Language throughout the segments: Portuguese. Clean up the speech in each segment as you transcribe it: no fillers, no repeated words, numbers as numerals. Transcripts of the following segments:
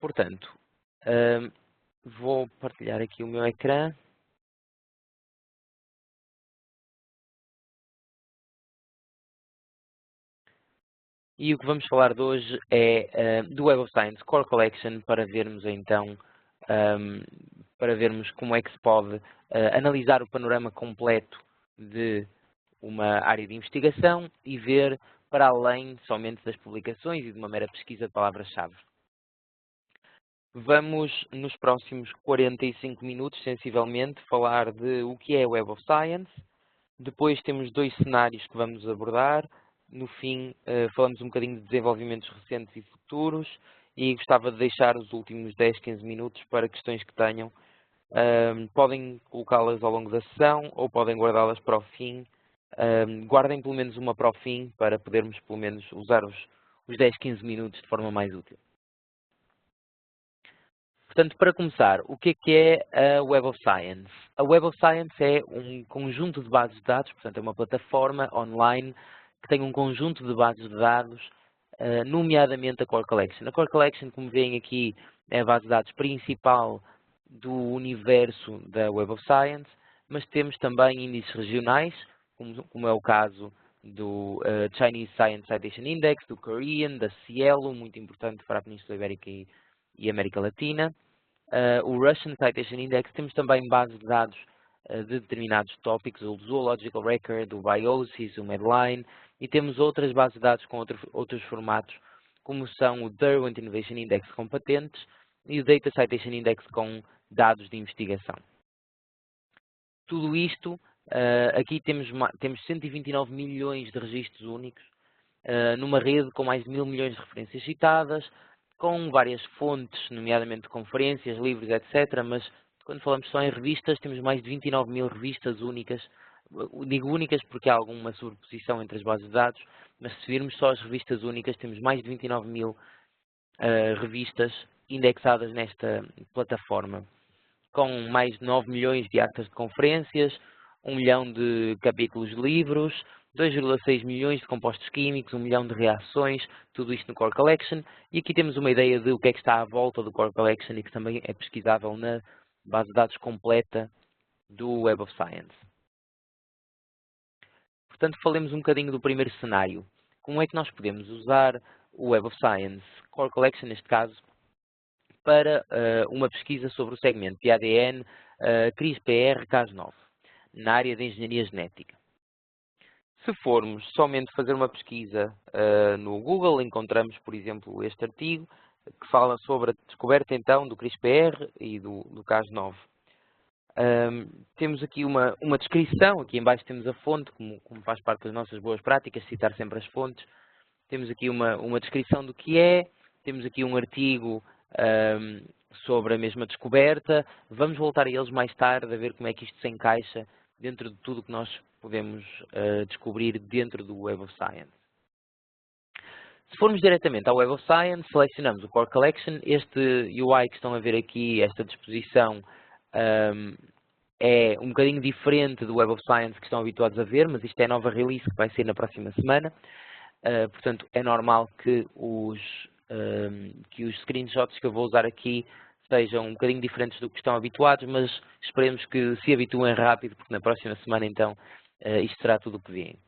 Portanto, ahm, vou partilhar aqui o meu ecrã. E o que vamos falar de hoje é do Web of Science Core Collection para vermos então, ahm, para vermos como é que se pode analisar o panorama completo de uma área de investigação e ver para além somente das publicações e de uma mera pesquisa de palavras-chave. Vamos, nos próximos 45 minutos, sensivelmente, falar de o que é Web of Science. Depois temos dois cenários que vamos abordar. No fim, falamos um bocadinho de desenvolvimentos recentes e futuros e gostava de deixar os últimos 10, 15 minutos para questões que tenham. Podem colocá-las ao longo da sessão ou podem guardá-las para o fim. Guardem pelo menos uma para o fim para podermos pelo menos usar os 10, 15 minutos de forma mais útil. Portanto, para começar, o que é a Web of Science? A Web of Science é um conjunto de bases de dados, portanto é uma plataforma online que tem um conjunto de bases de dados, nomeadamente a Core Collection. A Core Collection, como veem aqui, é a base de dados principal do universo da Web of Science, mas temos também índices regionais, como é o caso do Chinese Science Citation Index, do Korean, da Cielo, muito importante para a Península Ibérica e América Latina. O Russian Citation Index, temos também bases de dados de determinados tópicos, o Zoological Record, o Biosis, o Medline, e temos outras bases de dados com outros formatos, como são o Derwent Innovation Index com patentes e o Data Citation Index com dados de investigação. Tudo isto, aqui temos 129 milhões de registros únicos, numa rede com mais de 1.000 milhões de referências citadas, com várias fontes, nomeadamente conferências, livros, etc. Mas quando falamos só em revistas, temos mais de 29 mil revistas únicas. Digo únicas porque há alguma sobreposição entre as bases de dados, mas se virmos só as revistas únicas, temos mais de 29 mil revistas indexadas nesta plataforma, com mais de 9 milhões de atas de conferências, 1 milhão de capítulos de livros, 2,6 milhões de compostos químicos, 1 milhão de reações, tudo isto no Core Collection. E aqui temos uma ideia de o que é que está à volta do Core Collection e que também é pesquisável na base de dados completa do Web of Science. Portanto, falemos um bocadinho do primeiro cenário. Como é que nós podemos usar o Web of Science, Core Collection neste caso, para uma pesquisa sobre o segmento de ADN CRISPR-Cas9, na área de engenharia genética. Se formos somente fazer uma pesquisa no Google, encontramos, por exemplo, este artigo que fala sobre a descoberta, então, do CRISPR e do Cas9. Temos aqui uma descrição, aqui em baixo temos a fonte, como faz parte das nossas boas práticas, citar sempre as fontes. Temos aqui uma descrição do que é, temos aqui um artigo sobre a mesma descoberta. Vamos voltar a eles mais tarde, a ver como é que isto se encaixa dentro de tudo que nós podemos descobrir dentro do Web of Science. Se formos diretamente ao Web of Science, selecionamos o Core Collection. Este UI que estão a ver aqui, esta disposição, é um bocadinho diferente do Web of Science que estão habituados a ver, mas isto é a nova release que vai ser na próxima semana. Portanto, é normal que os screenshots que eu vou usar aqui sejam um bocadinho diferentes do que estão habituados, mas esperemos que se habituem rápido, porque na próxima semana, então, isto será tudo o que vem.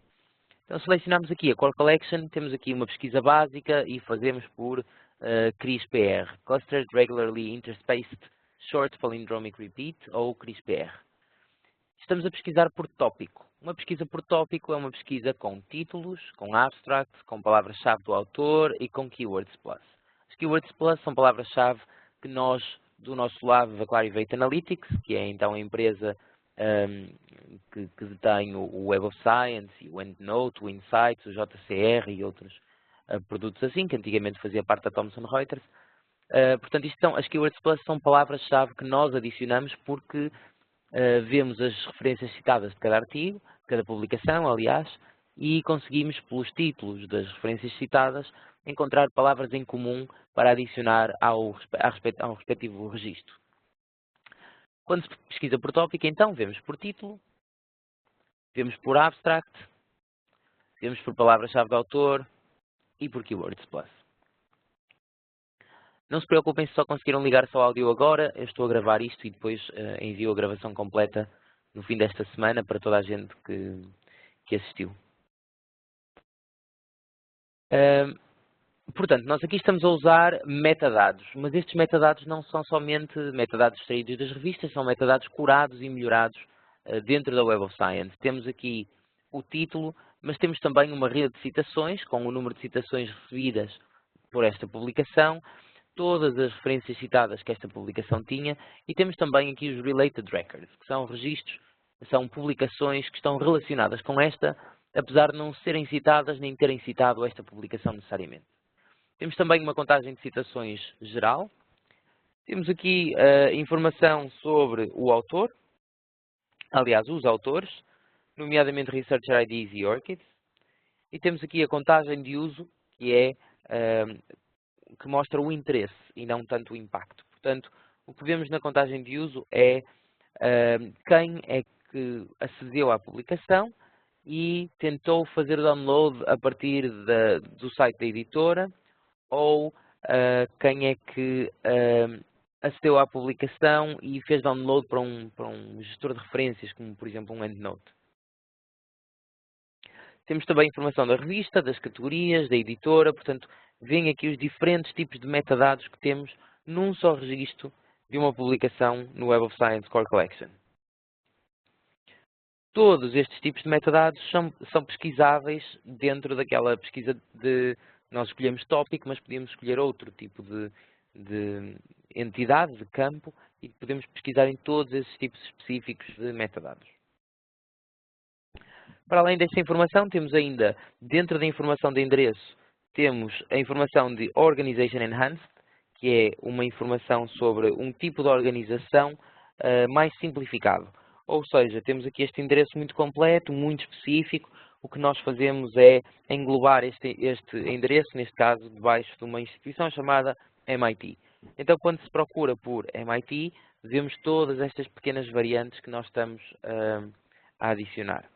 Então, selecionamos aqui a Core Collection, temos aqui uma pesquisa básica e fazemos por CRISPR, Clustered Regularly Interspaced Short Palindromic Repeat, ou CRISPR. Estamos a pesquisar por tópico. Uma pesquisa por tópico é uma pesquisa com títulos, com abstracts, com palavras-chave do autor e com Keywords Plus. As Keywords Plus são palavras-chave que nós, do nosso lado da Clarivate Analytics, que é então a empresa que detém o Web of Science, o EndNote, o Insights, o JCR e outros produtos assim, que antigamente fazia parte da Thomson Reuters. Portanto, as Keywords Plus são palavras-chave que nós adicionamos porque vemos as referências citadas de cada artigo, de cada publicação, aliás, e conseguimos, pelos títulos das referências citadas, encontrar palavras em comum para adicionar ao respectivo registro. Quando se pesquisa por tópico, então, vemos por título, vemos por abstract, vemos por palavra-chave do autor e por Keywords Plus. Não se preocupem se só conseguiram ligar só o áudio agora, eu estou a gravar isto e depois envio a gravação completa no fim desta semana para toda a gente que assistiu. Portanto, nós aqui estamos a usar metadados, mas estes metadados não são somente metadados extraídos das revistas, são metadados curados e melhorados dentro da Web of Science. Temos aqui o título, mas temos também uma rede de citações, com o número de citações recebidas por esta publicação, todas as referências citadas que esta publicação tinha, e temos também aqui os Related Records, que são registros, são publicações que estão relacionadas com esta, apesar de não serem citadas nem terem citado esta publicação necessariamente. Temos também uma contagem de citações geral. Temos aqui informação sobre o autor, aliás, os autores, nomeadamente Researcher IDs e ORCIDs. E temos aqui a contagem de uso, que mostra o interesse e não tanto o impacto. Portanto, o que vemos na contagem de uso é quem é que acedeu à publicação e tentou fazer download a partir do site da editora, ou quem é que acedeu à publicação e fez download para um gestor de referências, como por exemplo um EndNote. Temos também informação da revista, das categorias, da editora, portanto, vêm aqui os diferentes tipos de metadados que temos num só registro de uma publicação no Web of Science Core Collection. Todos estes tipos de metadados são pesquisáveis dentro daquela pesquisa de... Nós escolhemos tópico, mas podíamos escolher outro tipo de entidade, de campo, e podemos pesquisar em todos esses tipos específicos de metadados. Para além desta informação, temos ainda, dentro da informação de endereço, temos a informação de Organization Enhanced, que é uma informação sobre um tipo de organização mais simplificado. Ou seja, temos aqui este endereço muito completo, muito específico. O que nós fazemos é englobar este endereço, neste caso, debaixo de uma instituição chamada MIT. Então, quando se procura por MIT, vemos todas estas pequenas variantes que nós estamos a adicionar.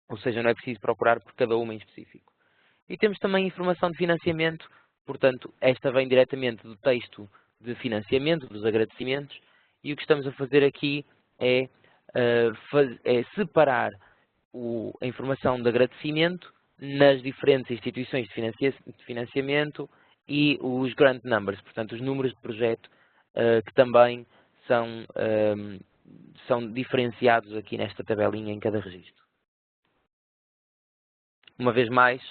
Ou seja, não é preciso procurar por cada uma em específico. E temos também informação de financiamento, portanto, esta vem diretamente do texto de financiamento, dos agradecimentos, e o que estamos a fazer aqui é separar a informação de agradecimento nas diferentes instituições de financiamento e os grant numbers, portanto, os números de projeto que também são diferenciados aqui nesta tabelinha em cada registro. Uma vez mais,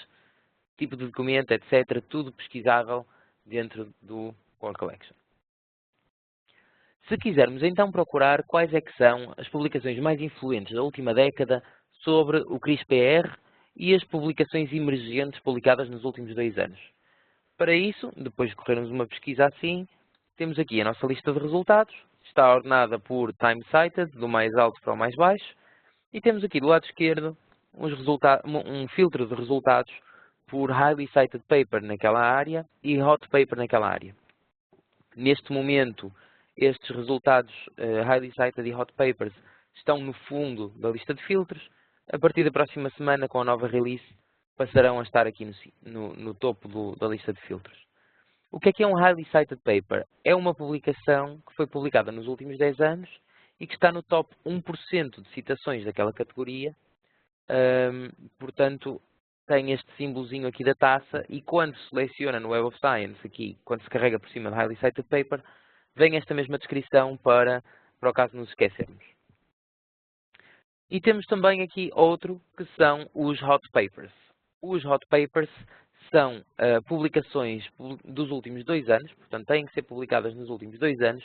tipo de documento, etc., tudo pesquisável dentro do Core Collection. Se quisermos então procurar quais é que são as publicações mais influentes da última década sobre o CRISPR e as publicações emergentes publicadas nos últimos 2 anos. Para isso, depois de corrermos uma pesquisa assim, temos aqui a nossa lista de resultados, está ordenada por Time Cited, do mais alto para o mais baixo, e temos aqui do lado esquerdo um filtro de resultados por Highly Cited Paper naquela área e Hot Paper naquela área. Neste momento, estes resultados Highly Cited e Hot Papers estão no fundo da lista de filtros. A partir da próxima semana, com a nova release, passarão a estar aqui no topo da lista de filtros. O que é um Highly Cited Paper? É uma publicação que foi publicada nos últimos 10 anos e que está no top 1% de citações daquela categoria. Portanto, tem este símbolozinho aqui da taça e quando se seleciona no Web of Science, aqui, quando se carrega por cima do Highly Cited Paper, vem esta mesma descrição para o caso nos esquecermos. E temos também aqui outro, que são os Hot Papers. Os Hot Papers são publicações dos últimos 2 anos, portanto têm que ser publicadas nos últimos 2 anos,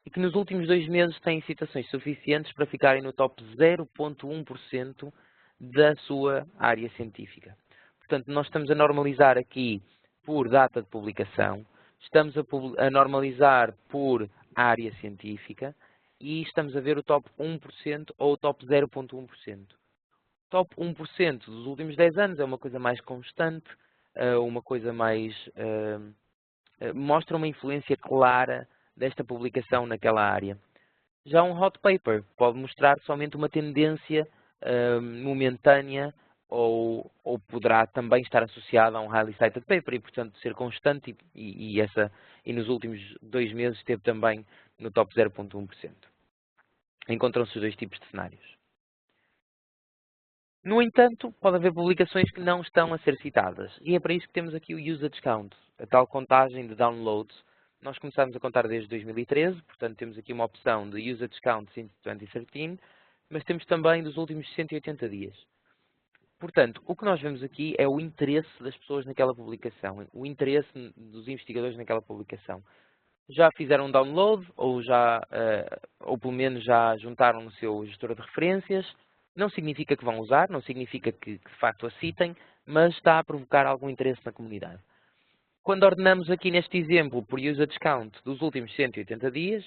e que nos últimos 2 meses têm citações suficientes para ficarem no top 0,1% da sua área científica. Portanto, nós estamos a normalizar aqui por data de publicação, estamos a normalizar por área científica e estamos a ver o top 1% ou o top 0,1%. Top 1% dos últimos 10 anos é uma coisa mais constante, uma coisa mais... mostra uma influência clara desta publicação naquela área. Já um hot paper pode mostrar somente uma tendência momentânea ou poderá também estar associada a um highly cited paper e, portanto, ser constante e nos últimos 2 meses esteve também no top 0,1%. Encontram-se os dois tipos de cenários. No entanto, pode haver publicações que não estão a ser citadas, e é para isso que temos aqui o usage count, a tal contagem de downloads. Nós começamos a contar desde 2013, portanto temos aqui uma opção de usage count since 2013, mas temos também dos últimos 180 dias. Portanto, o que nós vemos aqui é o interesse das pessoas naquela publicação, o interesse dos investigadores naquela publicação. Já fizeram um download, ou pelo menos já juntaram no seu gestor de referências. Não significa que vão usar, não significa que de facto a citem, mas está a provocar algum interesse na comunidade. Quando ordenamos aqui neste exemplo por usage count dos últimos 180 dias,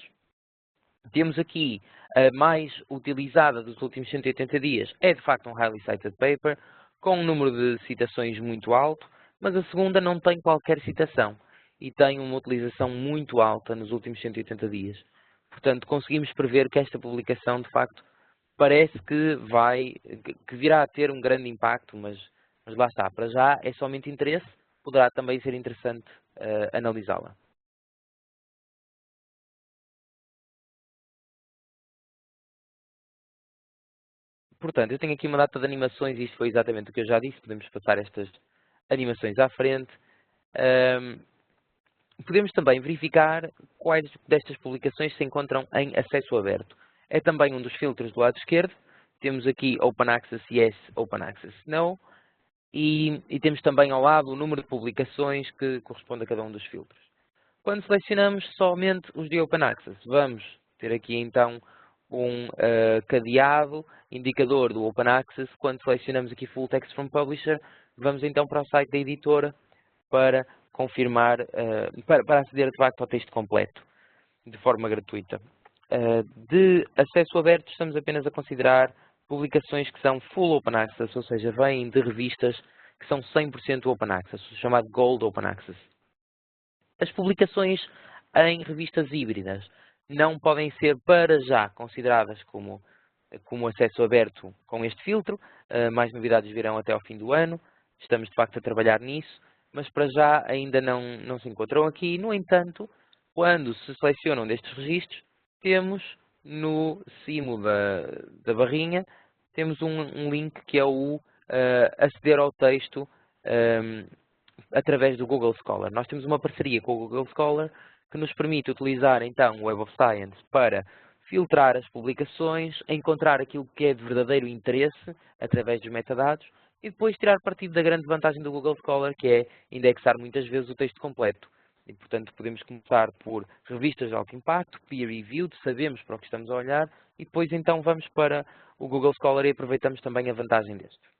temos aqui a mais utilizada dos últimos 180 dias é de facto um highly cited paper, com um número de citações muito alto, mas a segunda não tem qualquer citação e tem uma utilização muito alta nos últimos 180 dias. Portanto, conseguimos prever que esta publicação de facto parece que virá a ter um grande impacto, mas lá está, para já é somente interesse, poderá também ser interessante analisá-la. Portanto, eu tenho aqui uma data de animações e isto foi exatamente o que eu já disse, podemos passar estas animações à frente. Podemos também verificar quais destas publicações se encontram em acesso aberto. É também um dos filtros do lado esquerdo. Temos aqui Open Access Yes, Open Access No. E temos também ao lado o número de publicações que corresponde a cada um dos filtros. Quando selecionamos somente os de Open Access, vamos ter aqui então um cadeado indicador do Open Access. Quando selecionamos aqui Full Text from Publisher, vamos então para o site da editora para confirmar, para aceder de facto ao texto completo, de forma gratuita. De acesso aberto, estamos apenas a considerar publicações que são Full Open Access, ou seja, vêm de revistas que são 100% Open Access, o chamado Gold Open Access. As publicações em revistas híbridas não podem ser para já consideradas como acesso aberto com este filtro. Mais novidades virão até ao fim do ano. Estamos de facto a trabalhar nisso, mas para já ainda não se encontram aqui. No entanto, quando se selecionam destes registros, temos no cimo da barrinha, temos um link que é o aceder ao texto através do Google Scholar. Nós temos uma parceria com o Google Scholar que nos permite utilizar então o Web of Science para filtrar as publicações, encontrar aquilo que é de verdadeiro interesse através dos metadados e depois tirar partido da grande vantagem do Google Scholar, que é indexar muitas vezes o texto completo. E, portanto, podemos começar por revistas de alto impacto, peer-reviewed, sabemos para o que estamos a olhar, e depois então vamos para o Google Scholar e aproveitamos também a vantagem deste.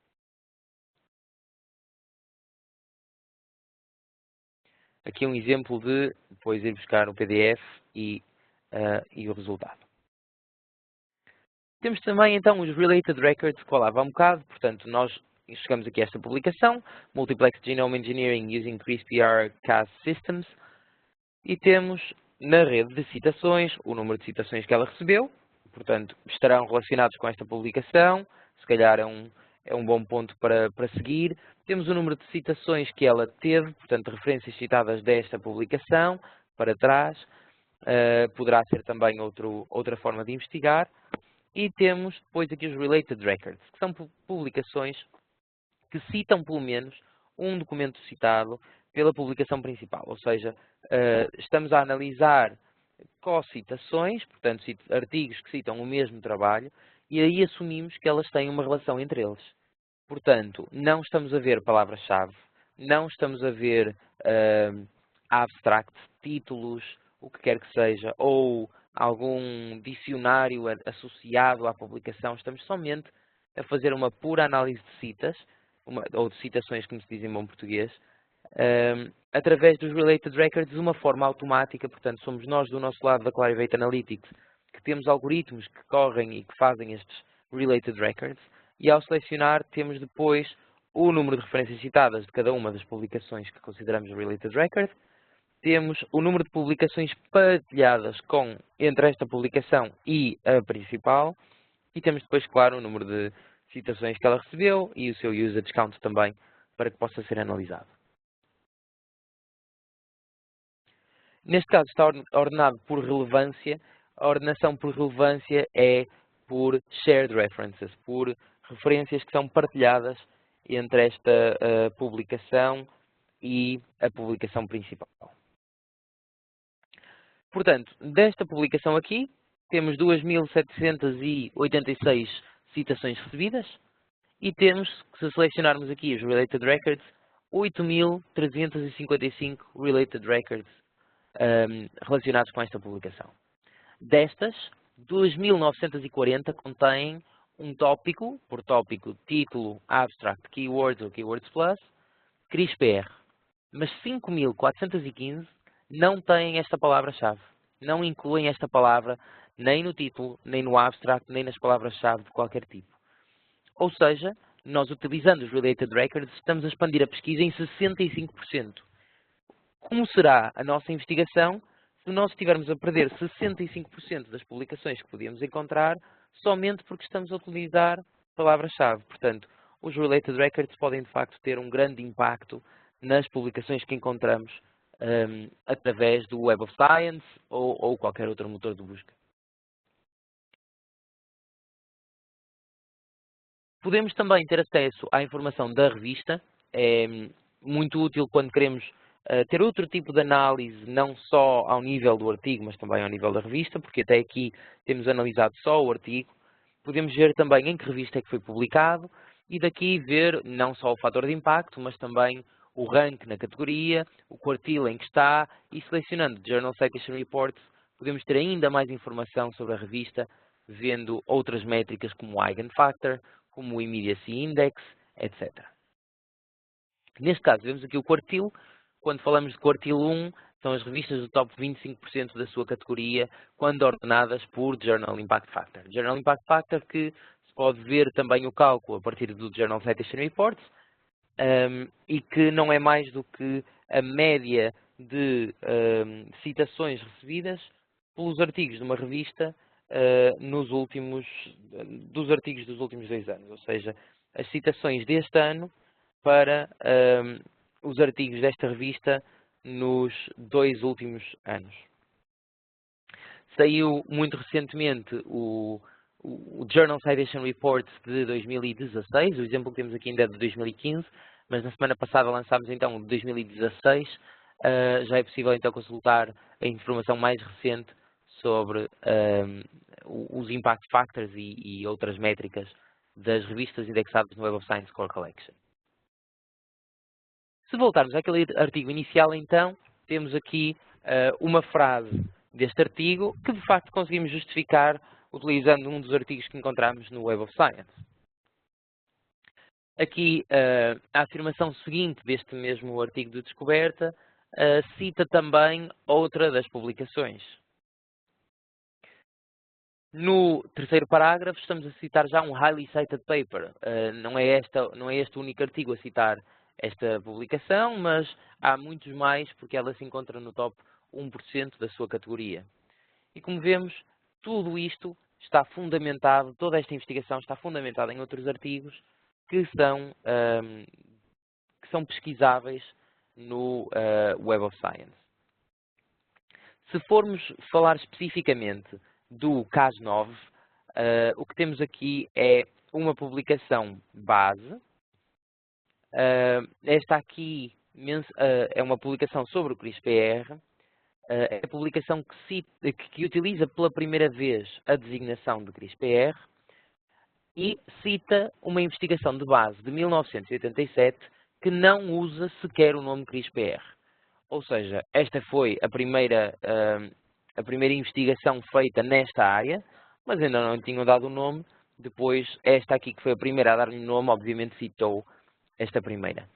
Aqui um exemplo de depois ir buscar o PDF e o resultado. Temos também então os Related Records que falava há um bocado, portanto nós chegamos aqui a esta publicação, Multiplex Genome Engineering Using CRISPR-Cas Systems, e temos na rede de citações o número de citações que ela recebeu, portanto estarão relacionados com esta publicação, se calhar é um bom ponto para seguir. Temos o número de citações que ela teve, portanto referências citadas desta publicação, para trás, poderá ser também outra forma de investigar. E temos depois aqui os Related Records, que são publicações que citam pelo menos um documento citado pela publicação principal. Ou seja, estamos a analisar co-citações, portanto artigos que citam o mesmo trabalho, e aí assumimos que elas têm uma relação entre eles. Portanto, não estamos a ver palavras-chave, não estamos a ver abstracts, títulos, o que quer que seja, ou algum dicionário associado à publicação. Estamos somente a fazer uma pura análise de citas, ou de citações, como se diz em bom português, através dos Related Records de uma forma automática. Portanto, somos nós do nosso lado da Clarivate Analytics que temos algoritmos que correm e que fazem estes Related Records, e ao selecionar temos depois o número de referências citadas de cada uma das publicações que consideramos Related Record. Temos o número de publicações partilhadas entre esta publicação e a principal. E temos depois, claro, o número de citações que ela recebeu e o seu usage count também, para que possa ser analisado. Neste caso está ordenado por relevância. A ordenação por relevância é por shared references, por referências que são partilhadas entre esta publicação e a publicação principal. Portanto, desta publicação aqui, temos 2.786 citações recebidas e temos, se selecionarmos aqui os Related Records, 8.355 Related Records relacionados com esta publicação. Destas, 2.940 contêm um tópico, por tópico, título, abstract, keywords ou keywords plus, CRISPR. Mas 5.415 não têm esta palavra-chave. Não incluem esta palavra nem no título, nem no abstract, nem nas palavras-chave de qualquer tipo. Ou seja, nós utilizando os Related Records estamos a expandir a pesquisa em 65%. Como será a nossa investigação se nós estivermos a perder 65% das publicações que podíamos encontrar somente porque estamos a utilizar palavra-chave? Portanto, os Related Records podem de facto ter um grande impacto nas publicações que encontramos através do Web of Science ou qualquer outro motor de busca. Podemos também ter acesso à informação da revista. É muito útil quando queremos ter outro tipo de análise, não só ao nível do artigo, mas também ao nível da revista, porque até aqui temos analisado só o artigo. Podemos ver também em que revista é que foi publicado e daqui ver não só o fator de impacto, mas também o rank na categoria, o quartil em que está, e selecionando Journal Citation Reports podemos ter ainda mais informação sobre a revista, vendo outras métricas como o Eigenfactor, como o Immediacy Index, etc. Neste caso, vemos aqui o quartil. Quando falamos de quartil 1, são as revistas do top 25% da sua categoria, quando ordenadas por Journal Impact Factor. Journal Impact Factor que se pode ver também o cálculo a partir do Journal Citation Reports, e que não é mais do que a média de citações recebidas pelos artigos de uma revista dos artigos dos últimos 2 anos, ou seja, as citações deste ano para os artigos desta revista nos 2 últimos anos. Saiu muito recentemente o Journal Citation Reports de 2016, o exemplo que temos aqui ainda é de 2015, mas na semana passada lançámos então o de 2016. Já é possível então consultar a informação mais recente sobre os Impact Factors e outras métricas das revistas indexadas no Web of Science Core Collection. Se voltarmos àquele artigo inicial, então, temos aqui uma frase deste artigo que, de facto, conseguimos justificar utilizando um dos artigos que encontramos no Web of Science. Aqui, a afirmação seguinte deste mesmo artigo de descoberta cita também outra das publicações. No terceiro parágrafo, estamos a citar já um highly cited paper. Não é este o único artigo a citar esta publicação, mas há muitos mais porque ela se encontra no top 1% da sua categoria. E como vemos, tudo isto está fundamentado, toda esta investigação está fundamentada em outros artigos que são pesquisáveis no Web of Science. Se formos falar especificamente do Cas9, o que temos aqui é uma publicação base. Esta aqui é uma publicação sobre o CRISPR. É a publicação que utiliza pela primeira vez a designação de CRISPR e cita uma investigação de base de 1987 que não usa sequer o nome CRISPR. Ou seja, esta foi a primeira investigação feita nesta área, mas ainda não tinham dado o nome. Depois, esta aqui que foi a primeira a dar-lhe o nome, obviamente citou esta primeira.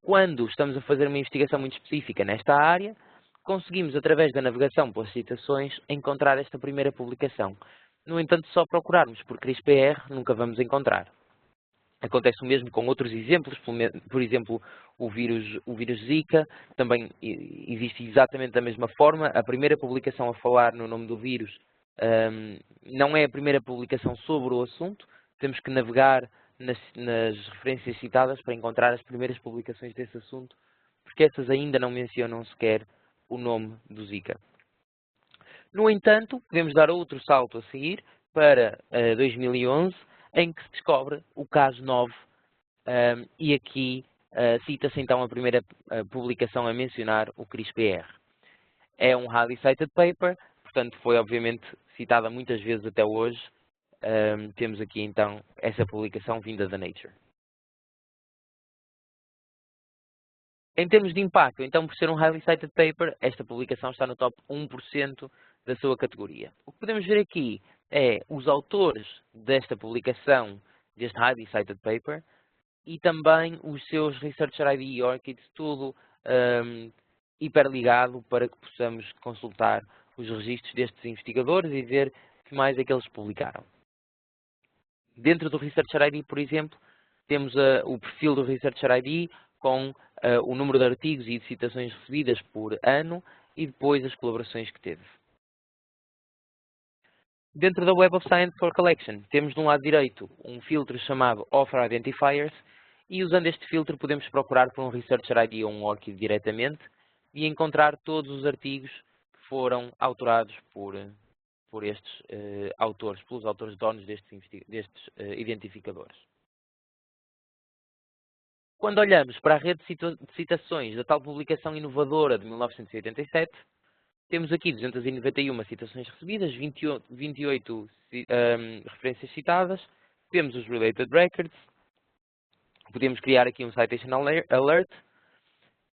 Quando estamos a fazer uma investigação muito específica nesta área, conseguimos, através da navegação pelas citações, encontrar esta primeira publicação. No entanto, só procurarmos por CRISPR, nunca vamos encontrar. Acontece o mesmo com outros exemplos, por exemplo, o vírus Zika, também existe exatamente da mesma forma. A primeira publicação a falar no nome do vírus não é a primeira publicação sobre o assunto. Temos que navegar nas referências citadas para encontrar as primeiras publicações desse assunto, porque essas ainda não mencionam sequer o nome do Zika. No entanto, podemos dar outro salto a seguir para 2011, em que se descobre o caso 9, e aqui cita-se então a primeira publicação a mencionar o CRISPR. É um highly cited paper, portanto foi obviamente citada muitas vezes até hoje. Temos aqui então essa publicação vinda da Nature. Em termos de impacto, então por ser um highly cited paper, esta publicação está no top 1% da sua categoria. O que podemos ver aqui é os autores desta publicação, deste highly cited paper, e também os seus Researcher ID e ORCIDs, tudo hiperligado para que possamos consultar os registros destes investigadores e ver que mais é que eles publicaram. Dentro do Researcher ID, por exemplo, temos o perfil do Researcher ID com o número de artigos e de citações recebidas por ano e depois as colaborações que teve. Dentro da Web of Science for Collection, temos de um lado direito um filtro chamado Author Identifiers e usando este filtro podemos procurar por um Researcher ID ou um ORCID diretamente e encontrar todos os artigos que foram autorados por estes autores, pelos autores donos destes identificadores. Quando olhamos para a rede de citações da tal publicação inovadora de 1987, temos aqui 291 citações recebidas, 28 referências citadas, temos os Related Records, podemos criar aqui um Citation Alert.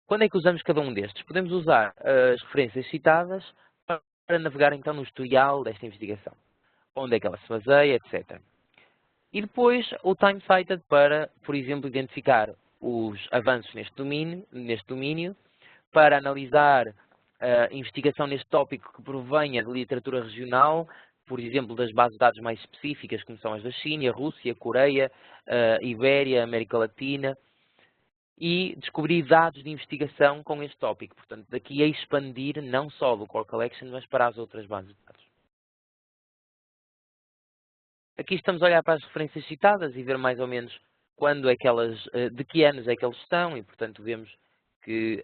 Quando é que usamos cada um destes? Podemos usar as referências citadas para navegar então no historial desta investigação, onde é que ela se baseia, etc. E depois o Time Cited para, por exemplo, identificar os avanços neste domínio, para analisar a investigação neste tópico que provenha de literatura regional, por exemplo, das bases de dados mais específicas, como são as da China, Rússia, Coreia, Ibéria, América Latina, e descobrir dados de investigação com este tópico. Portanto, daqui a expandir não só do Core Collection, mas para as outras bases de dados. Aqui estamos a olhar para as referências citadas e ver mais ou menos quando é que elas, de que anos é que eles estão, e portanto vemos que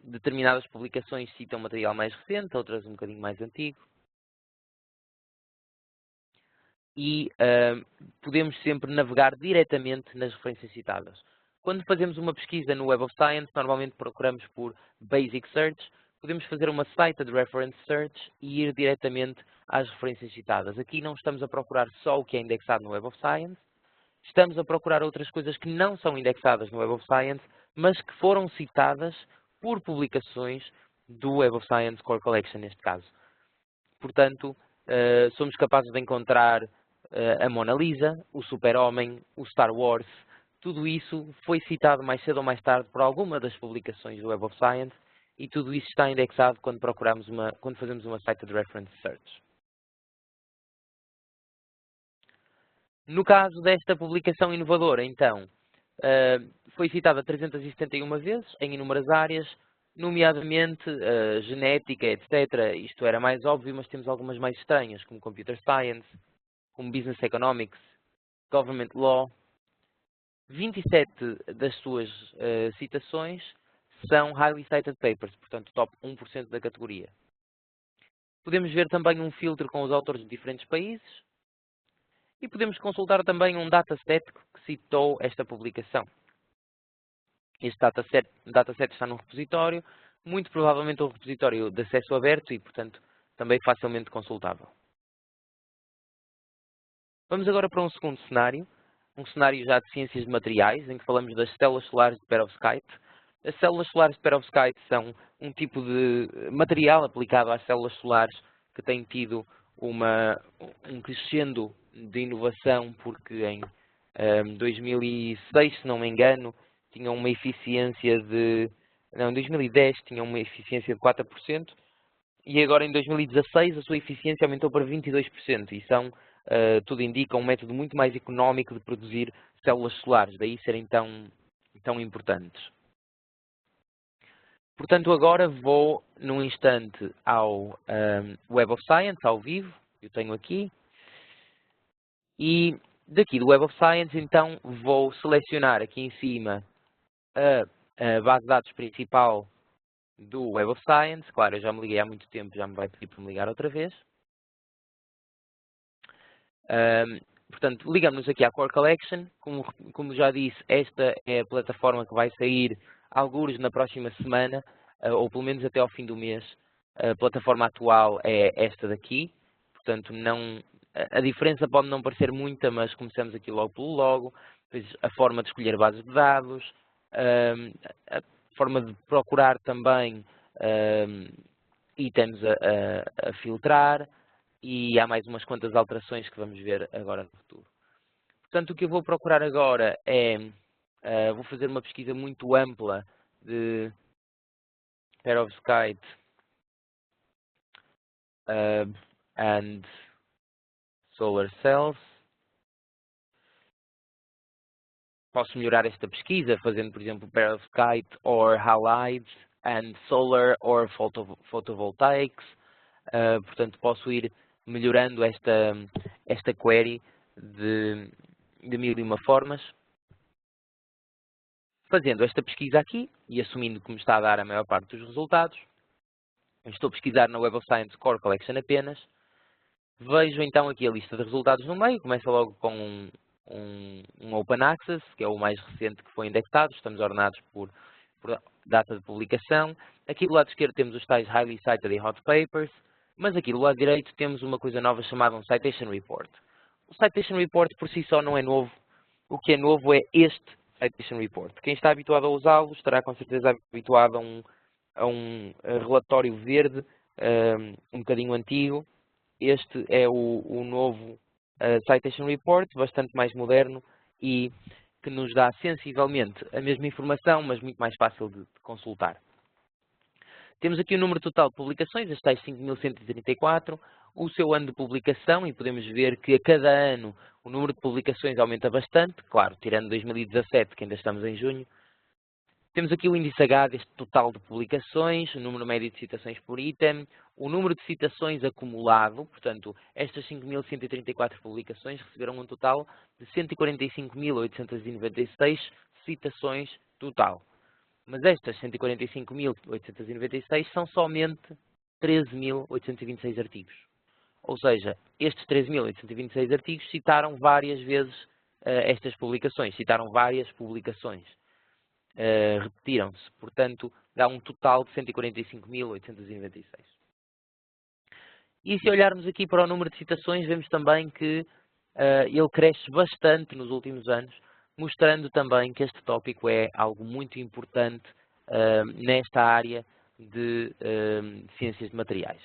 determinadas publicações citam material mais recente, outras um bocadinho mais antigo. E podemos sempre navegar diretamente nas referências citadas. Quando fazemos uma pesquisa no Web of Science, normalmente procuramos por Basic Search, podemos fazer uma Cited Reference Search e ir diretamente às referências citadas. Aqui não estamos a procurar só o que é indexado no Web of Science, estamos a procurar outras coisas que não são indexadas no Web of Science, mas que foram citadas por publicações do Web of Science Core Collection, neste caso. Portanto, somos capazes de encontrar a Mona Lisa, o Super-Homem, o Star Wars. Tudo isso foi citado mais cedo ou mais tarde por alguma das publicações do Web of Science e tudo isso está indexado quando fazemos uma Cited Reference Search. No caso desta publicação inovadora, então, foi citada 371 vezes em inúmeras áreas, nomeadamente genética, etc. Isto era mais óbvio, mas temos algumas mais estranhas, como Computer Science, como Business Economics, Government Law. 27 das suas citações são Highly Cited Papers, portanto top 1% da categoria. Podemos ver também um filtro com os autores de diferentes países e podemos consultar também um dataset que citou esta publicação. Este dataset está num repositório, muito provavelmente um repositório de acesso aberto e, portanto, também facilmente consultável. Vamos agora para um segundo cenário, um cenário já de ciências de materiais, em que falamos das células solares de perovskite. As células solares de perovskite são um tipo de material aplicado às células solares que tem tido um crescendo de inovação, porque em 2006, se não me engano, tinham uma eficiência de... Não, em 2010 tinham uma eficiência de 4%, e agora em 2016 a sua eficiência aumentou para 22%, e são, tudo indica, um método muito mais económico de produzir células solares, daí serem tão importantes. Portanto, agora vou, num instante, ao Web of Science, ao vivo, eu tenho aqui, e Daqui do Web of Science, então, vou selecionar aqui em cima a base de dados principal do Web of Science. Claro, eu já me liguei há muito tempo, já me vai pedir para me ligar outra vez. Portanto, ligamos-nos aqui à Core Collection. Como já disse, esta é a plataforma que vai sair algures na próxima semana, ou pelo menos até ao fim do mês. A plataforma atual é esta daqui. Portanto, a diferença pode não parecer muita, mas começamos aqui logo pelo logo. Depois a forma de escolher bases de dados, a forma de procurar também itens a filtrar, e há mais umas quantas alterações que vamos ver agora no futuro. Portanto, o que eu vou procurar agora é, vou fazer uma pesquisa muito ampla de perovskite and solar cells. Posso melhorar esta pesquisa fazendo, por exemplo, perovskite or halides and solar or photovoltaics. Portanto, posso ir melhorando esta query de mil e uma formas. Fazendo esta pesquisa aqui e assumindo que me está a dar a maior parte dos resultados, estou a pesquisar na Web of Science Core Collection apenas. Vejo então aqui a lista de resultados no meio, começa logo com um Open Access, que é o mais recente que foi indexado, estamos ordenados por data de publicação. Aqui do lado esquerdo temos os tais Highly Cited e Hot Papers, mas aqui do lado direito temos uma coisa nova chamada um Citation Report. O Citation Report por si só não é novo, o que é novo é este Citation Report. Quem está habituado a usá-lo estará com certeza habituado a um relatório verde, um bocadinho antigo. Este é o novo Citation Report, bastante mais moderno e que nos dá sensivelmente a mesma informação, mas muito mais fácil de consultar. Temos aqui o número total de publicações, as tais 5.134, o seu ano de publicação, e podemos ver que a cada ano o número de publicações aumenta bastante, claro, tirando 2017, que ainda estamos em junho. Temos aqui o índice H deste total de publicações, o número médio de citações por item, o número de citações acumulado, portanto, estas 5.134 publicações receberam um total de 145.896 citações total. Mas estas 145.896 são somente 13.826 artigos. Ou seja, estes 13.826 artigos citaram várias vezes estas publicações, citaram várias publicações. Repetiram-se, portanto, dá um total de 145.896. E se olharmos aqui para o número de citações, vemos também que ele cresce bastante nos últimos anos, mostrando também que este tópico é algo muito importante nesta área de ciências de materiais.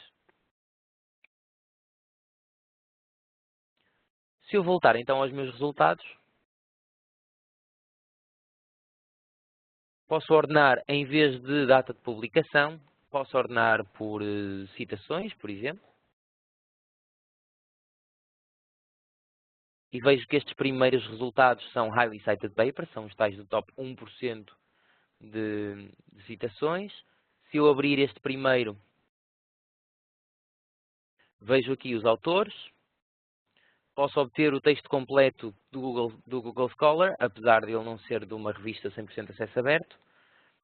Se eu voltar então aos meus resultados, posso ordenar, em vez de data de publicação, posso ordenar por citações, por exemplo. E vejo que estes primeiros resultados são Highly Cited Papers, são os tais do top 1% de citações. Se eu abrir este primeiro, vejo aqui os autores. Posso obter o texto completo do Google Scholar, apesar de ele não ser de uma revista 100% acesso aberto.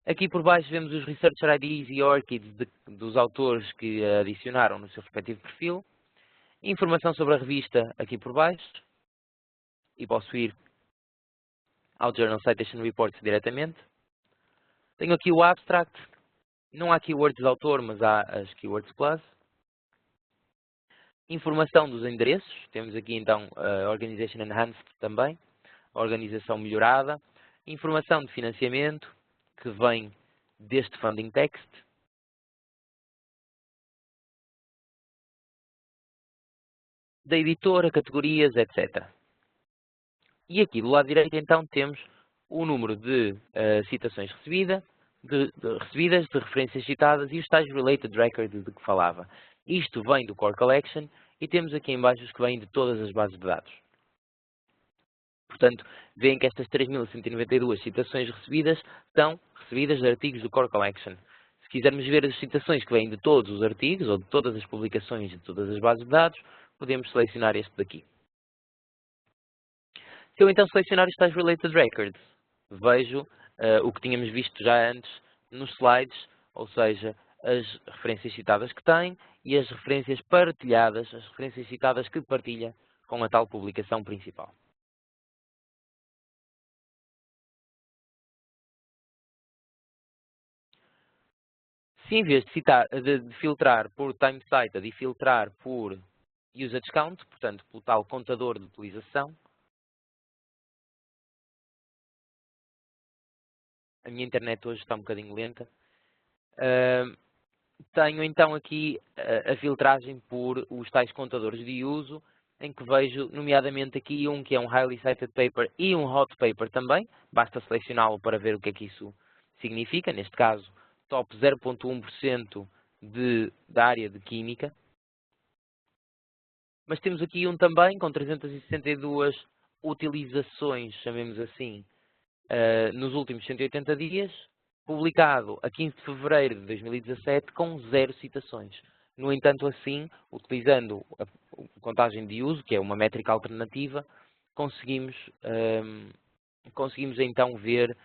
Aqui por baixo vemos os Researcher IDs e ORCIDs dos autores que adicionaram no seu respectivo perfil. Informação sobre a revista aqui por baixo. E posso ir ao Journal Citation Reports diretamente. Tenho aqui o Abstract. Não há keywords de autor, mas há as keywords plus. Informação dos endereços. Temos aqui então a Organization Enhanced também. A organização melhorada. Informação de financiamento, que vem deste funding text. Da editora, categorias, etc. E aqui do lado direito então temos o número de citações recebidas, de referências citadas e os tais related records de que falava. Isto vem do Core Collection e temos aqui em baixo os que vêm de todas as bases de dados. Portanto, veem que estas 3.192 citações recebidas são recebidas de artigos do Core Collection. Se quisermos ver as citações que vêm de todos os artigos ou de todas as publicações de todas as bases de dados, podemos selecionar este daqui. Se eu então selecionar os tais Related Records, vejo o que tínhamos visto já antes nos slides, ou seja, as referências citadas que tem e as referências partilhadas, as referências citadas que partilha com a tal publicação principal. Se em vez de filtrar por time cited e filtrar por usage count, portanto, pelo tal contador de utilização, a minha internet hoje está um bocadinho lenta, tenho então aqui a filtragem por os tais contadores de uso, em que vejo nomeadamente aqui um que é um Highly Cited Paper e um Hot Paper também, basta selecioná-lo para ver o que é que isso significa, neste caso top 0,1% da área de Química. Mas temos aqui um também com 362 utilizações, chamemos assim, nos últimos 180 dias, publicado a 15 de fevereiro de 2017 com 0 citações. No entanto, assim, utilizando a contagem de uso, que é uma métrica alternativa, conseguimos então ver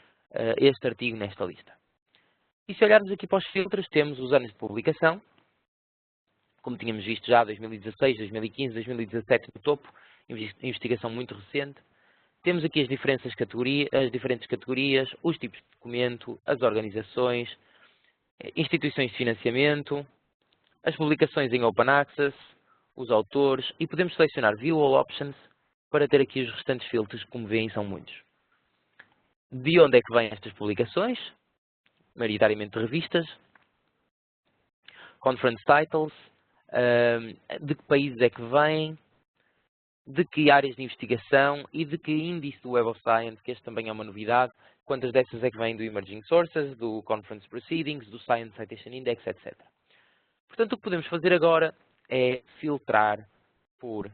este artigo nesta lista. E se olharmos aqui para os filtros, temos os anos de publicação, como tínhamos visto já, 2016, 2015, 2017 no topo, investigação muito recente. Temos aqui as diferentes categorias, os tipos de documento, as organizações, instituições de financiamento, as publicações em Open Access, os autores e podemos selecionar View All Options para ter aqui os restantes filtros, como veem são muitos. De onde é que vêm estas publicações? Maioritariamente revistas, Conference Titles, de que países é que vêm, de que áreas de investigação e de que índice do Web of Science, que este também é uma novidade, quantas dessas é que vêm do Emerging Sources, do Conference Proceedings, do Science Citation Index, etc. Portanto, o que podemos fazer agora é filtrar por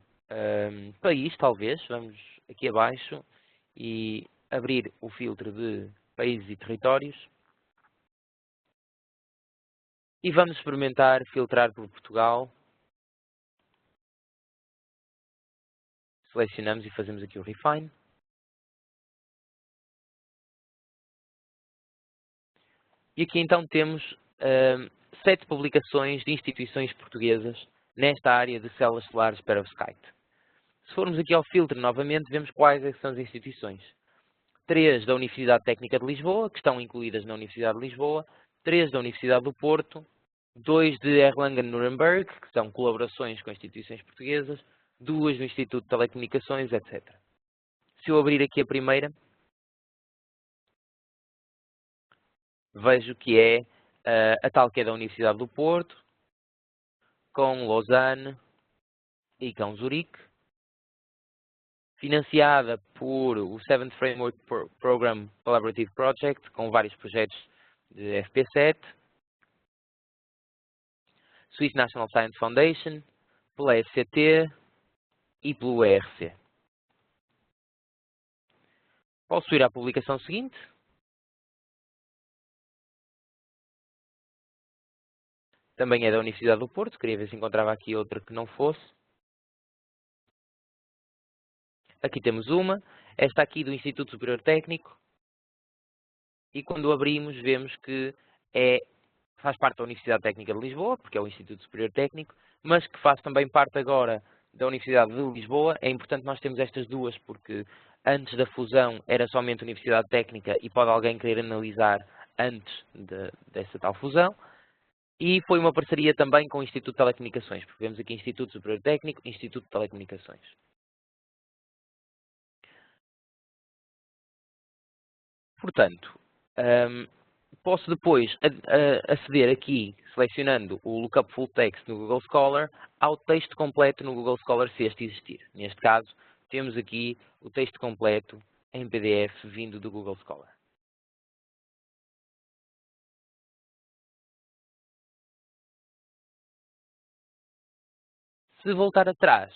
país, talvez. Vamos aqui abaixo e abrir o filtro de países e territórios. E vamos experimentar filtrar por Portugal. Selecionamos e fazemos aqui o Refine. E aqui então temos 7 publicações de instituições portuguesas nesta área de células solares perovskite. Se formos aqui ao filtro novamente, vemos quais são as instituições. 3 da Universidade Técnica de Lisboa, que estão incluídas na Universidade de Lisboa, 3 da Universidade do Porto, 2 de Erlangen-Nuremberg, que são colaborações com instituições portuguesas, 2 do Instituto de Telecomunicações, etc. Se eu abrir aqui a primeira, vejo que é a tal que é da Universidade do Porto, com Lausanne e com Zurique, financiada por o 7th Framework Program Collaborative Project, com vários projetos de FP7, Swiss National Science Foundation, pela FCT e pelo ERC. Posso ir à publicação seguinte. Também é da Universidade do Porto, queria ver se encontrava aqui outra que não fosse. Aqui temos uma, esta aqui do Instituto Superior Técnico, e quando abrimos vemos que faz parte da Universidade Técnica de Lisboa, porque é o Instituto Superior Técnico, mas que faz também parte agora da Universidade de Lisboa. É importante nós termos estas duas, porque antes da fusão era somente Universidade Técnica e pode alguém querer analisar antes dessa tal fusão. E foi uma parceria também com o Instituto de Telecomunicações, porque vemos aqui Instituto Superior Técnico e Instituto de Telecomunicações. Portanto, posso depois aceder aqui, selecionando o Lookup Full Text no Google Scholar, ao texto completo no Google Scholar, se este existir. Neste caso, temos aqui o texto completo em PDF vindo do Google Scholar. Se voltar atrás,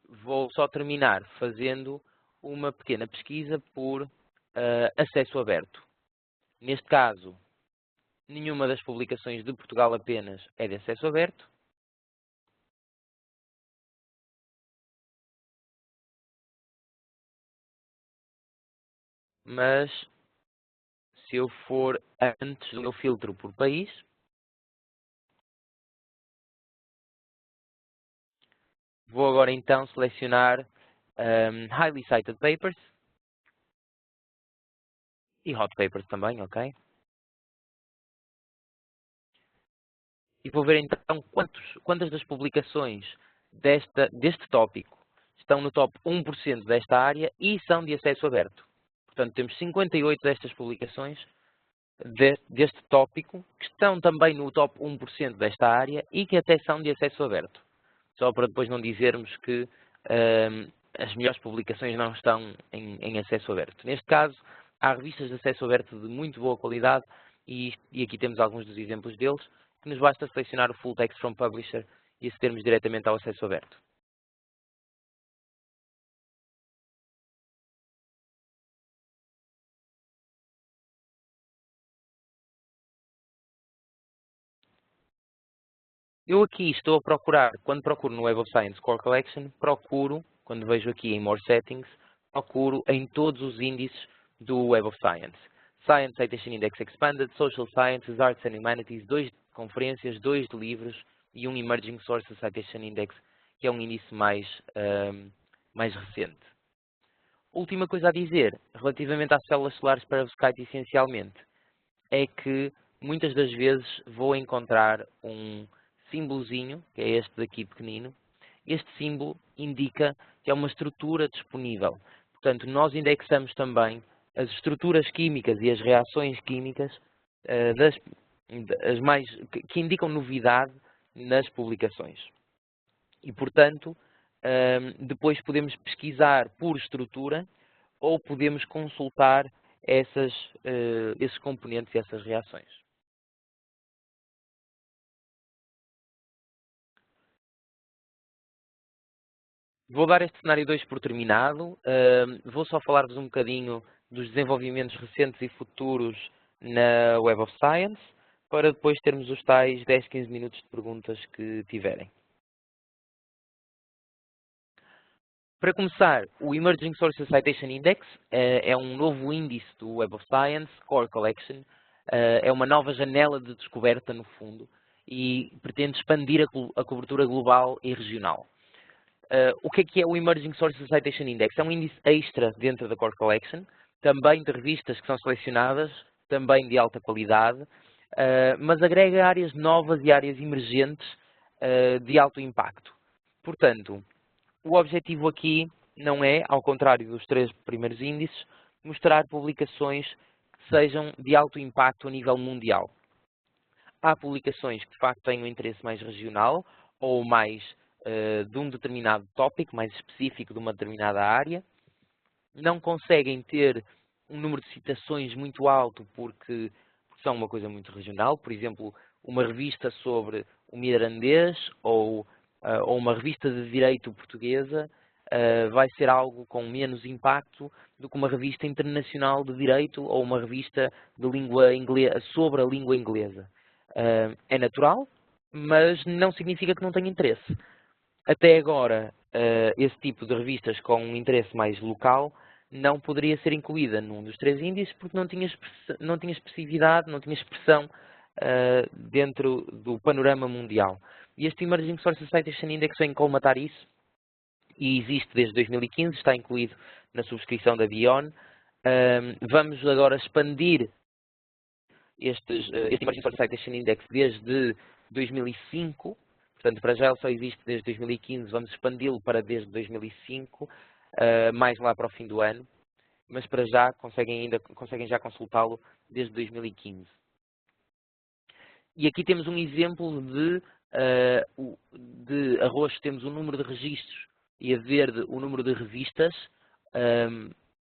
vou só terminar fazendo uma pequena pesquisa por acesso aberto. Neste caso, nenhuma das publicações de Portugal apenas é de acesso aberto. mas se eu for antes do meu filtro por país, vou agora então selecionar Highly Cited Papers e Hot Papers também, ok? E vou ver então quantas das publicações deste tópico estão no top 1% desta área e são de acesso aberto. Portanto, temos 58 destas publicações deste tópico que estão também no top 1% desta área e que até são de acesso aberto. Só para depois não dizermos que as melhores publicações não estão em acesso aberto. Neste caso, há revistas de acesso aberto de muito boa qualidade e aqui temos alguns dos exemplos deles, que nos basta selecionar o Full Text from Publisher e acedermos diretamente ao acesso aberto. Eu aqui estou a procurar, quando procuro no Web of Science Core Collection, quando vejo aqui em More Settings, procuro em todos os índices do Web of Science. Science Citation Index Expanded, Social Sciences, Arts and Humanities, 2 de conferências, 2 de livros e um Emerging Sources Citation Index, que é um índice mais recente. Última coisa a dizer, relativamente às células solares perovskite essencialmente, é que muitas das vezes vou encontrar um símbolozinho, que é este daqui pequenino. Este símbolo indica que é uma estrutura disponível. Portanto, nós indexamos também as estruturas químicas e as reações químicas que indicam novidade nas publicações. E, portanto, depois podemos pesquisar por estrutura ou podemos consultar esses componentes e essas reações. Vou dar este cenário 2 por terminado. Vou só falar-vos um bocadinho dos desenvolvimentos recentes e futuros na Web of Science, para depois termos os tais 10, 15 minutos de perguntas que tiverem. Para começar, o Emerging Sources Citation Index é um novo índice do Web of Science Core Collection. É uma nova janela de descoberta, no fundo, e pretende expandir a cobertura global e regional. O que é o Emerging Sources Citation Index? É um índice extra dentro da Core Collection, também de revistas que são selecionadas, também de alta qualidade, mas agrega áreas novas e áreas emergentes de alto impacto. Portanto, o objetivo aqui não é, ao contrário dos 3 primeiros índices, mostrar publicações que sejam de alto impacto a nível mundial. Há publicações que de facto têm um interesse mais regional ou mais de um determinado tópico, mais específico de uma determinada área. Não conseguem ter um número de citações muito alto porque são uma coisa muito regional. Por exemplo, uma revista sobre o mirandês ou uma revista de direito portuguesa vai ser algo com menos impacto do que uma revista internacional de direito ou uma revista de língua inglesa, sobre a língua inglesa. É natural, mas não significa que não tenha interesse. Até agora, esse tipo de revistas com um interesse mais local não poderia ser incluída num dos 3 índices porque não tinha expressividade, não tinha expressão dentro do panorama mundial. E este Emerging Sources Citation Index vem colmatar isso e existe desde 2015, está incluído na subscrição da Bion. Vamos agora expandir este Emerging Sources Citation Index desde 2005. Portanto, para já ele só existe desde 2015, vamos expandi-lo para desde 2005, mais lá para o fim do ano, mas para já conseguem já consultá-lo desde 2015. E aqui temos um exemplo de a roxo temos o número de registros e a verde o número de revistas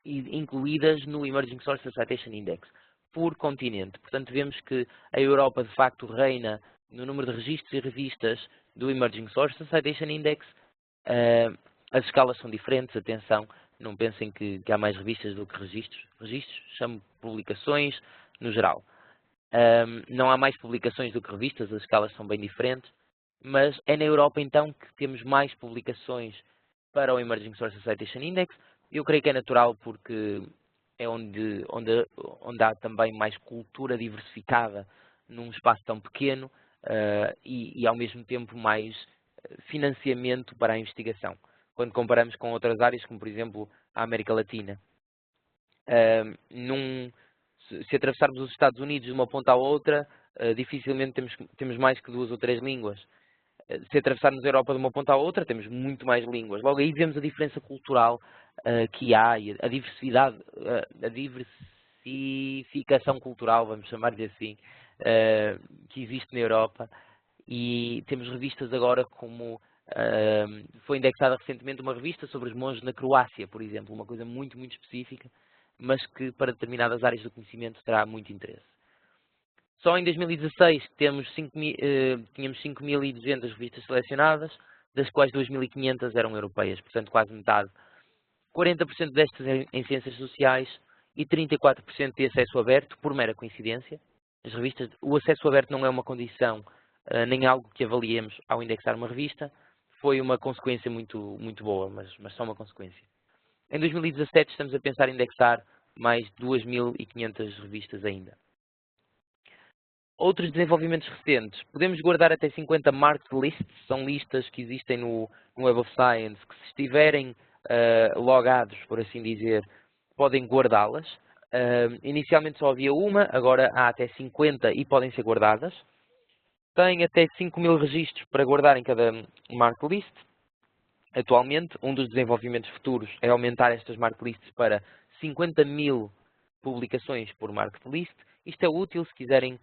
incluídas no Emerging Sources Citation Index por continente. Portanto, vemos que a Europa de facto reina no número de registros e revistas do Emerging Sources Citation Index. As escalas são diferentes, atenção, não pensem que há mais revistas do que registros. Registros são publicações no geral. Não há mais publicações do que revistas, as escalas são bem diferentes, mas é na Europa então que temos mais publicações para o Emerging Sources Citation Index. Eu creio que é natural porque é onde há também mais cultura diversificada num espaço tão pequeno e ao mesmo tempo mais financiamento para a investigação, quando comparamos com outras áreas, como por exemplo a América Latina. Se atravessarmos os Estados Unidos de uma ponta à outra, dificilmente temos mais que 2 ou 3 línguas. Se atravessarmos a Europa de uma ponta à outra, temos muito mais línguas. Logo aí vemos a diferença cultural que há e a diversidade, a diversificação cultural, vamos chamar-lhe assim, que existe na Europa. E temos revistas agora como foi indexada recentemente uma revista sobre os monges na Croácia, por exemplo, uma coisa muito, muito específica, mas que para determinadas áreas do conhecimento terá muito interesse. Só em 2016 tínhamos 5.200 revistas selecionadas, das quais 2.500 eram europeias, portanto quase metade. 40% destas em ciências sociais e 34% de acesso aberto, por mera coincidência. As revistas, o acesso aberto não é uma condição, nem algo que avaliemos ao indexar uma revista, foi uma consequência muito, muito boa, mas só uma consequência. Em 2017 estamos a pensar em indexar mais 2.500 revistas ainda. Outros desenvolvimentos recentes. Podemos guardar até 50 marked lists, são listas que existem no Web of Science, que se estiverem logados, por assim dizer, podem guardá-las. Inicialmente só havia uma, agora há até 50 e podem ser guardadas. Tem até 5.000 registros para guardar em cada marked list. Atualmente, um dos desenvolvimentos futuros é aumentar estas marked lists para 50.000 publicações por marked list. Isto é útil se quiserem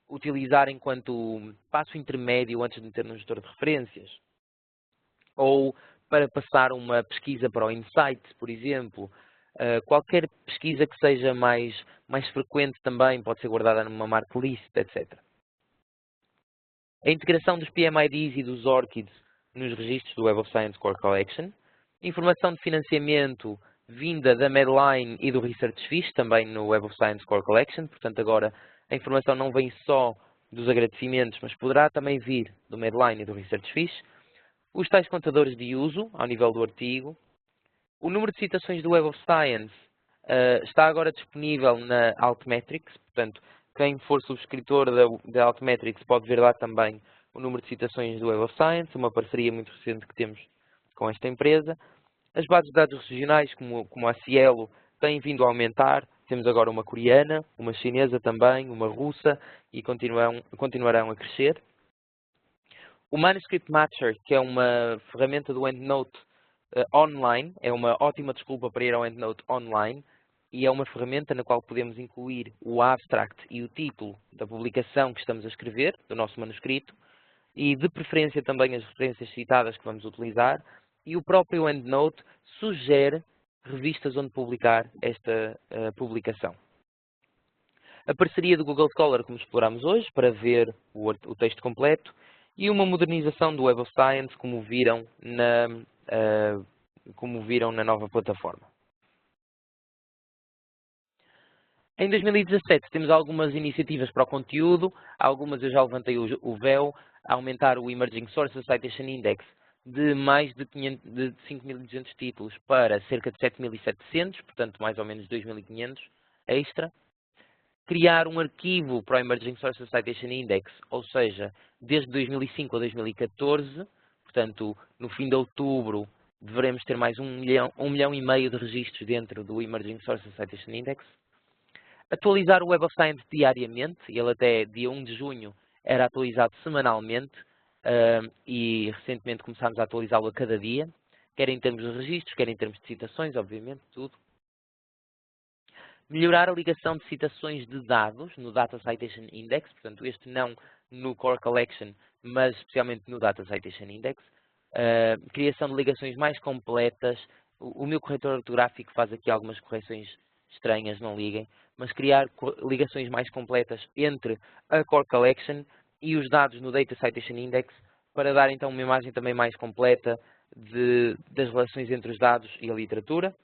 utilizar enquanto passo intermédio antes de meter no gestor de referências. Ou para passar uma pesquisa para o Insight, por exemplo. Qualquer pesquisa que seja mais frequente também pode ser guardada numa marked list, etc. A integração dos PMIDs e dos ORCIDs nos registros do Web of Science Core Collection. Informação de financiamento vinda da Medline e do Research Fish, também no Web of Science Core Collection. Portanto, agora a informação não vem só dos agradecimentos, mas poderá também vir do Medline e do Research Fish. Os tais contadores de uso, ao nível do artigo. O número de citações do Web of Science está agora disponível na Altmetrics. Portanto, quem for subscritor da Altmetrics pode ver lá também o número de citações do Web of Science, uma parceria muito recente que temos com esta empresa. As bases de dados regionais, como a Cielo, têm vindo a aumentar. Temos agora uma coreana, uma chinesa também, uma russa e continuarão a crescer. O Manuscript Matcher, que é uma ferramenta do EndNote online, é uma ótima desculpa para ir ao EndNote online e é uma ferramenta na qual podemos incluir o abstract e o título da publicação que estamos a escrever, do nosso manuscrito, e de preferência também as referências citadas que vamos utilizar, e o próprio EndNote sugere revistas onde publicar esta publicação. A parceria do Google Scholar, como exploramos hoje, para ver o texto completo, e uma modernização do Web of Science, como viram na nova plataforma. Em 2017 temos algumas iniciativas para o conteúdo, algumas eu já levantei o véu, a aumentar o Emerging Sources Citation Index de mais de 5.200 títulos para cerca de 7.700, portanto mais ou menos 2.500 extra. Criar um arquivo para o Emerging Sources Citation Index, ou seja, desde 2005 a 2014, portanto no fim de outubro deveremos ter mais 1,5 milhão de registros dentro do Emerging Sources Citation Index. Atualizar o Web of Science diariamente, ele até dia 1 de junho era atualizado semanalmente e recentemente começámos a atualizá-lo a cada dia, quer em termos de registros, quer em termos de citações, obviamente, tudo. Melhorar a ligação de citações de dados no Data Citation Index, portanto este não no Core Collection, mas especialmente no Data Citation Index. Criação de ligações mais completas. O meu corretor ortográfico faz aqui algumas correções estranhas, não liguem, mas criar ligações mais completas entre a Core Collection e os dados no Data Citation Index para dar então uma imagem também mais completa das relações entre os dados e a literatura.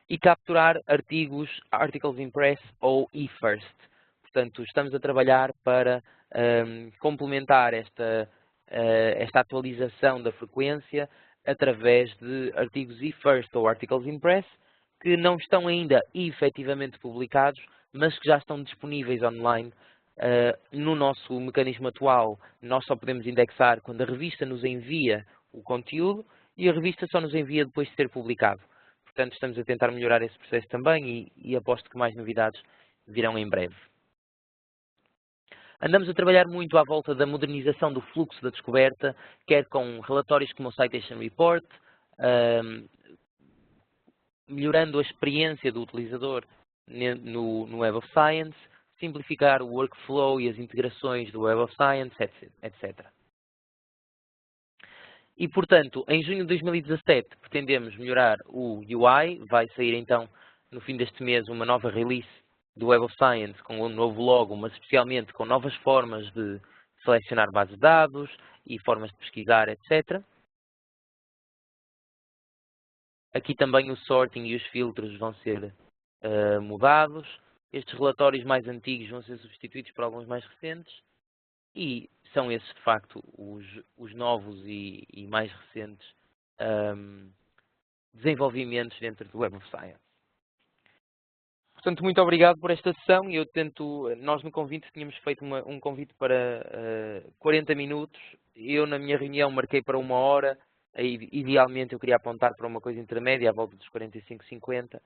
E capturar Articles in Press ou eFirst. Portanto, estamos a trabalhar para complementar esta atualização da frequência através de artigos eFirst ou Articles in Press, que não estão ainda efetivamente publicados, mas que já estão disponíveis online. No nosso mecanismo atual, nós só podemos indexar quando a revista nos envia o conteúdo e a revista só nos envia depois de ser publicado. Portanto, estamos a tentar melhorar esse processo também e aposto que mais novidades virão em breve. Andamos a trabalhar muito à volta da modernização do fluxo da descoberta, quer com relatórios como o Citation Report, melhorando a experiência do utilizador no Web of Science, simplificar o workflow e as integrações do Web of Science, etc. E, portanto, em junho de 2017 pretendemos melhorar o UI, vai sair então no fim deste mês uma nova release do Web of Science com um novo logo, mas especialmente com novas formas de selecionar bases de dados e formas de pesquisar, etc. Aqui também o sorting e os filtros vão ser mudados. Estes relatórios mais antigos vão ser substituídos por alguns mais recentes. E são esses, de facto, os novos e mais recentes desenvolvimentos dentro do Web of Science. Portanto, muito obrigado por esta sessão. Nós no convite tínhamos feito um convite para 40 minutos. Eu, na minha reunião, marquei para 1 hora. Idealmente, eu queria apontar para uma coisa intermédia, à volta dos 45, 50.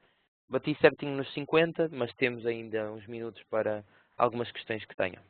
Bati certinho nos 50, mas temos ainda uns minutos para algumas questões que tenham.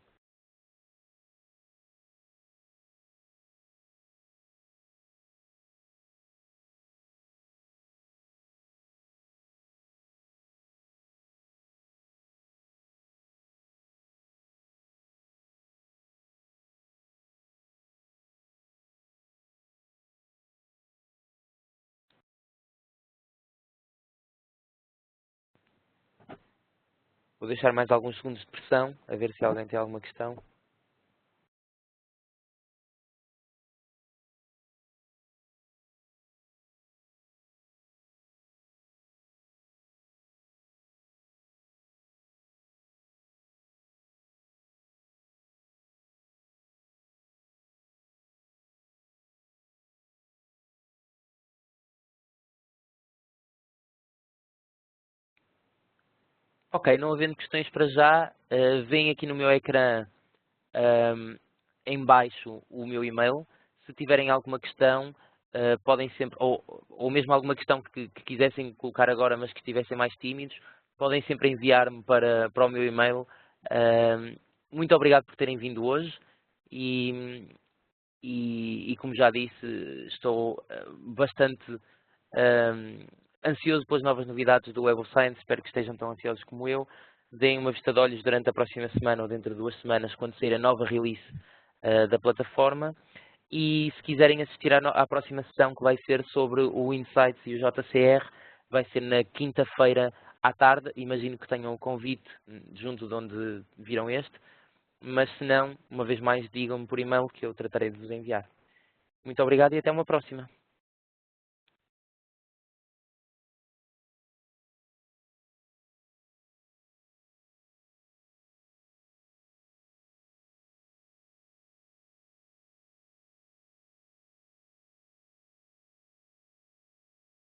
Vou deixar mais alguns segundos de pressão, a ver se alguém tem alguma questão. Ok, não havendo questões para já, veem aqui no meu ecrã em baixo o meu e-mail. Se tiverem alguma questão, podem sempre, ou mesmo alguma questão que quisessem colocar agora, mas que estivessem mais tímidos, podem sempre enviar-me para o meu e-mail. Muito obrigado por terem vindo hoje e como já disse, estou bastante ansioso pelas novas novidades do Web of Science, espero que estejam tão ansiosos como eu. Deem uma vista de olhos durante a próxima semana ou dentro de 2 semanas, quando sair a nova release da plataforma. E se quiserem assistir à próxima sessão, que vai ser sobre o Insights e o JCR, vai ser na quinta-feira à tarde. Imagino que tenham o convite junto de onde viram este. Mas se não, uma vez mais, digam-me por e-mail que eu tratarei de vos enviar. Muito obrigado e até uma próxima.